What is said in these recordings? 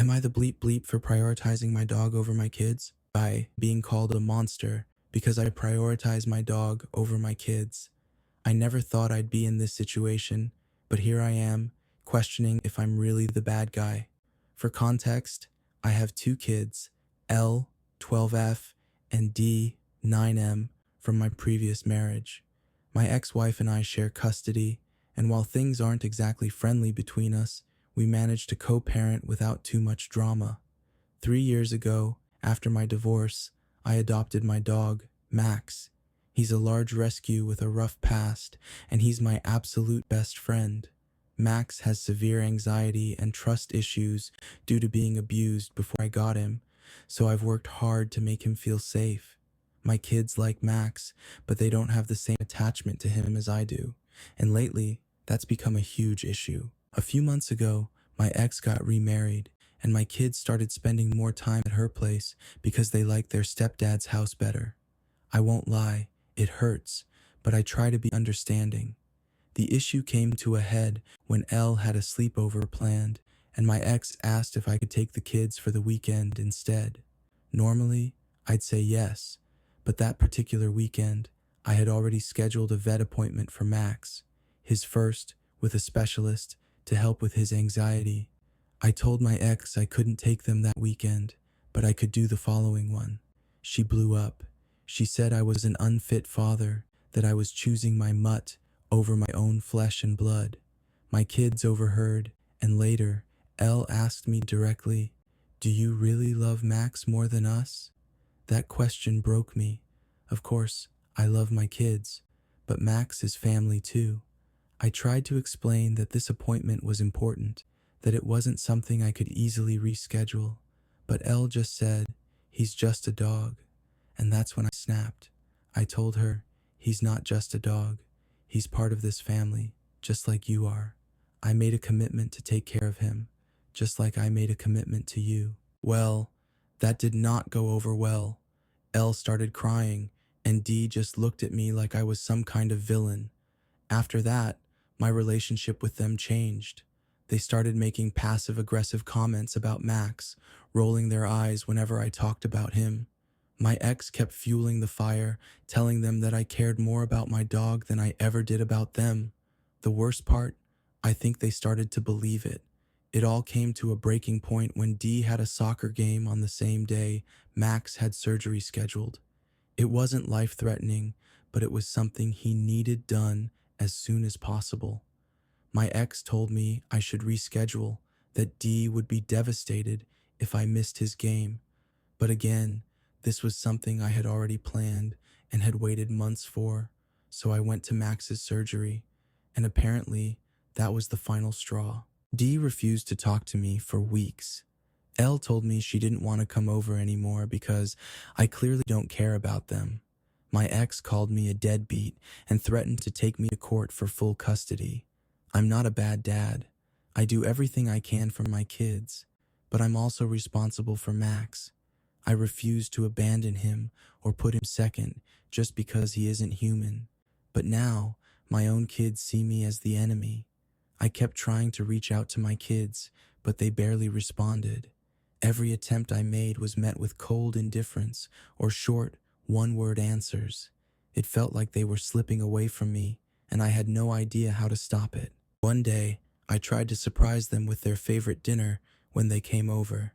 Am I the bleep bleep for prioritizing my dog over my kids? By being called a monster because I prioritize my dog over my kids. I never thought I'd be in this situation, but here I am, questioning if I'm really the bad guy. For context, I have two kids, L, 12F, and D, 9M, from my previous marriage. My ex-wife and I share custody, and while things aren't exactly friendly between us, we manage to co-parent without too much drama. 3 years ago, after my divorce, I adopted my dog, Max. He's a large rescue with a rough past, and he's my absolute best friend. Max has severe anxiety and trust issues due to being abused before I got him, so I've worked hard to make him feel safe. My kids like Max, but they don't have the same attachment to him as I do, and lately, that's become a huge issue. A few months ago, my ex got remarried, and my kids started spending more time at her place because they like their stepdad's house better. I won't lie, it hurts, but I try to be understanding. The issue came to a head when Elle had a sleepover planned, and my ex asked if I could take the kids for the weekend instead. Normally, I'd say yes, but that particular weekend, I had already scheduled a vet appointment for Max, his first with a specialist to help with his anxiety. I told my ex I couldn't take them that weekend, but I could do the following one. She blew up. She said I was an unfit father, that I was choosing my mutt over my own flesh and blood. My kids overheard, and later, Elle asked me directly, "Do you really love Max more than us?" That question broke me. Of course, I love my kids, but Max is family too. I tried to explain that this appointment was important, that it wasn't something I could easily reschedule, but Elle just said, "He's just a dog." And that's when I snapped. I told her, "He's not just a dog. He's part of this family, just like you are. I made a commitment to take care of him, just like I made a commitment to you." Well, that did not go over well. Elle started crying, and Dee just looked at me like I was some kind of villain. After that, my relationship with them changed. They started making passive-aggressive comments about Max, rolling their eyes whenever I talked about him. My ex kept fueling the fire, telling them that I cared more about my dog than I ever did about them. The worst part, I think they started to believe it. It all came to a breaking point when Dee had a soccer game on the same day Max had surgery scheduled. It wasn't life-threatening, but it was something he needed done as soon as possible. My ex told me I should reschedule, that Dee would be devastated if I missed his game. But again, this was something I had already planned and had waited months for, so I went to Max's surgery, and apparently that was the final straw. Dee refused to talk to me for weeks. Elle told me she didn't want to come over anymore because I clearly don't care about them. My ex called me a deadbeat and threatened to take me to court for full custody. I'm not a bad dad. I do everything I can for my kids, but I'm also responsible for Max. I refuse to abandon him or put him second just because he isn't human. But now, my own kids see me as the enemy. I kept trying to reach out to my kids, but they barely responded. Every attempt I made was met with cold indifference or short, one-word answers. It felt like they were slipping away from me, and I had no idea how to stop it. One day, I tried to surprise them with their favorite dinner when they came over.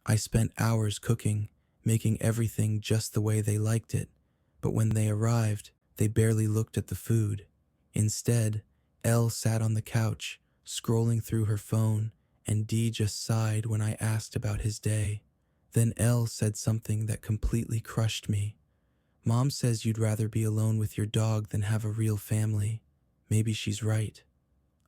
I spent hours cooking, making everything just the way they liked it, but when they arrived, they barely looked at the food. Instead, Elle sat on the couch, scrolling through her phone, and Dee just sighed when I asked about his day. Then Elle said something that completely crushed me. "Mom says you'd rather be alone with your dog than have a real family. Maybe she's right."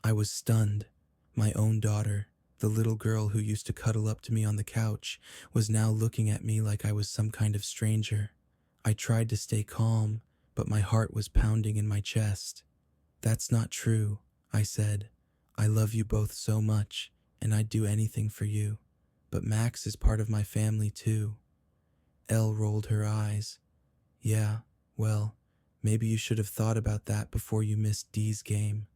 I was stunned. My own daughter, the little girl who used to cuddle up to me on the couch, was now looking at me like I was some kind of stranger. I tried to stay calm, but my heart was pounding in my chest. "That's not true," I said. "I love you both so much, and I'd do anything for you. But Max is part of my family too." Elle rolled her eyes. "Yeah, well, maybe you should have thought about that before you missed Dee's game."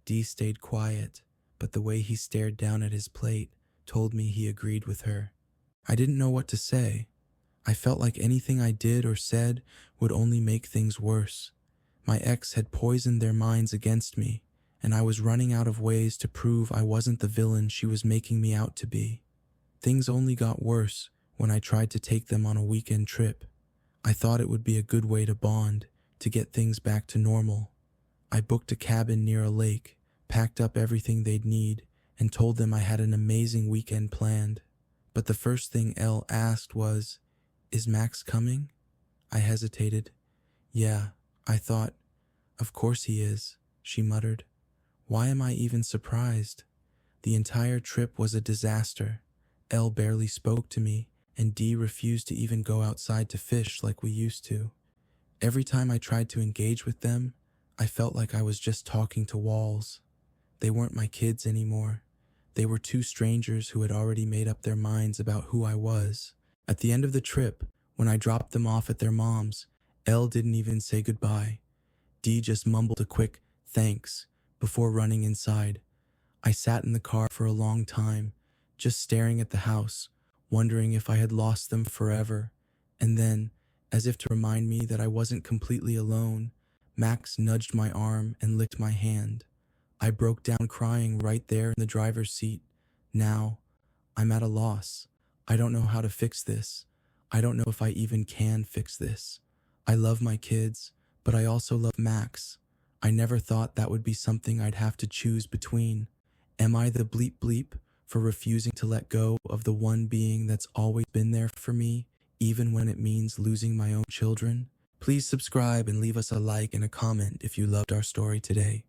Dee stayed quiet, but the way he stared down at his plate told me he agreed with her. I didn't know what to say. I felt like anything I did or said would only make things worse. My ex had poisoned their minds against me, and I was running out of ways to prove I wasn't the villain she was making me out to be. Things only got worse when I tried to take them on a weekend trip. I thought it would be a good way to bond, to get things back to normal. I booked a cabin near a lake, packed up everything they'd need, and told them I had an amazing weekend planned. But the first thing Elle asked was, "Is Max coming?" I hesitated. "Yeah," I thought. "Of course he is," she muttered. Why am I even surprised? The entire trip was a disaster. Elle barely spoke to me, and Dee refused to even go outside to fish like we used to. Every time I tried to engage with them, I felt like I was just talking to walls. They weren't my kids anymore. They were two strangers who had already made up their minds about who I was. At the end of the trip, when I dropped them off at their mom's, Elle didn't even say goodbye. Dee just mumbled a quick thanks before running inside. I sat in the car for a long time, just staring at the house, wondering if I had lost them forever. And then, as if to remind me that I wasn't completely alone, Max nudged my arm and licked my hand. I broke down crying right there in the driver's seat. Now, I'm at a loss. I don't know how to fix this. I don't know if I even can fix this. I love my kids, but I also love Max. I never thought that would be something I'd have to choose between. Am I the bleep bleep for refusing to let go of the one being that's always been there for me, even when it means losing my own children? Please subscribe and leave us a like and a comment if you loved our story today.